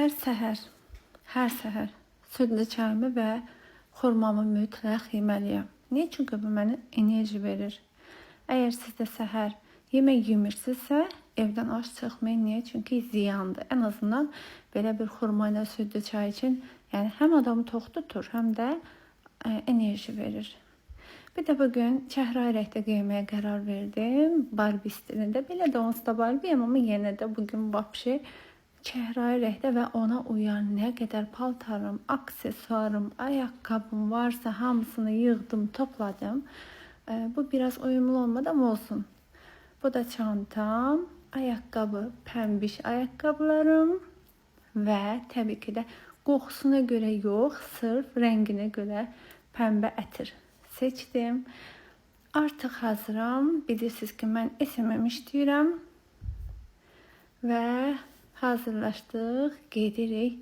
Hər səhər südlü çayımı və xurmamı mütləq yeməliyəm. Niyə? Çünki bu mənə enerji verir. Əgər siz də səhər yemək yemirsinizsə, evdən aç çıxmayın. Niyə? Çünki ziyandır. Ən azından belə bir xurma ilə südlü çay için yəni həm adamı tox tutur, həm də enerji verir. Bir də bugün çəhrayı rəngdə geyməyə qərar verdim. Barbie stilində. Belə də onsuz da Barbie'yəm, amma yenə də bugün vapşi çəhrayı rəngdə və ona uyan nə qədər paltarım, aksesuarım, ayaqqabım varsa hamısını yığdım, topladım. Bu biraz uyumlu olmadı ama olsun. Bu da çantam, ayaqqabı, pəmbiş ayaqqabılarım və təbii ki də qoxusuna görə yox, sırf rənginə görə pəmbə ətir seçdim. Artıq hazıram. Bilirsiniz ki, mən SMM işləyirəm və hazırlaşdıq, gedirik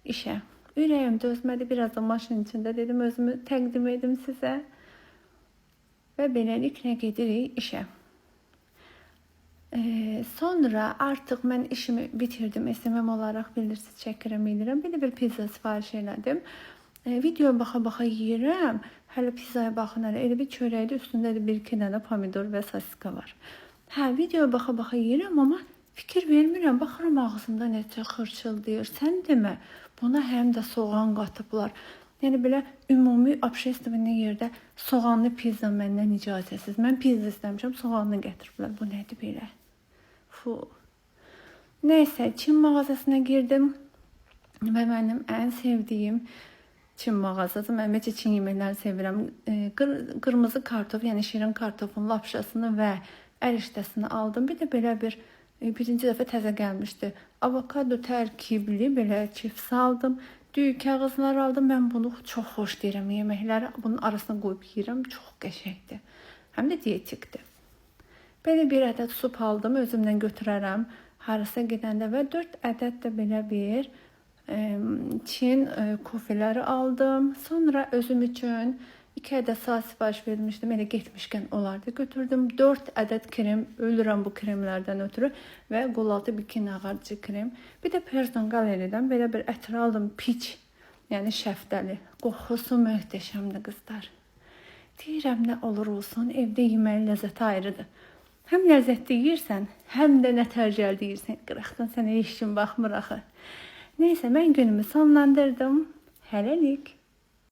işə. Ürəyim dözmədi, biraz da maşın içində dedim, özümü təqdim edim sizə. Və beləliklə gedirik işə. Sonra artıq mən işimi bitirdim. SMM olaraq bilirsiniz, çəkirəm, edirəm. Bir də bir pizza sifariş elədim. Videoya baxa-baxa yeyirəm. Hələ pizzaya baxın, elə bir çörəkdə üstündə də 1-2 dənə pomidor və sosiska var. Videoya baxa-baxa yeyirəm, amma fikir vermirəm. Baxıram ağzımda necə xırçıldayır. Sən demə, buna həm də soğan qatıblar. Yəni belə ümumi общественный yerdə soğanlı pizza məndən icazəsiz. Mən pizza istəmişəm, soğanlı gətiriblər. Bu nədir belə? Neysə, Çin mağazasına girdim və mənim ən sevdiyim Çin mağazası. Mən ümumiyyətlə Çin yeməklərini sevirəm. Qırmızı kartof, yəni şirin kartofun lapşasını və ərişdəsini aldım. Bir də belə birinci dəfə təzə gəlmişdi. Avokado tərkibli belə çips aldım. Düyü kağızlar aldım. Mən bunu çox xoş deyirəm. Yeməkləri bunun arasına qoyub yeyirəm. Çox qəşəngdir. Həm də dietikdir. Belə bir ədəd sup aldım. Özümdən götürərəm. Harasa gedəndə və 4 ədəd də belə bir Çin kofeleri aldım. Sonra özüm üçün 2 ədəd saat sifariş vermişdim. Elə getmişkən onları götürdüm. 4 ədəd krem. Ölürəm bu kremlərdən ötürü. Və qolaltı bikini ağardıcı krem. Bir də Person Gallery'dən belə bir ətir aldım. Piç. Yəni şəftəli. Qoxusu möhtəşəmdir qızlar. Deyirəm, nə olur olsun. Evdə yeməyin ləzzəti ayrıdır. Həm ləzzətli yeyirsən, həm də nətərcəl deyirsən. Qıraqdan sənə heç kim baxmır axı. Neysə, mən günümü sonlandırdım. Hələlik.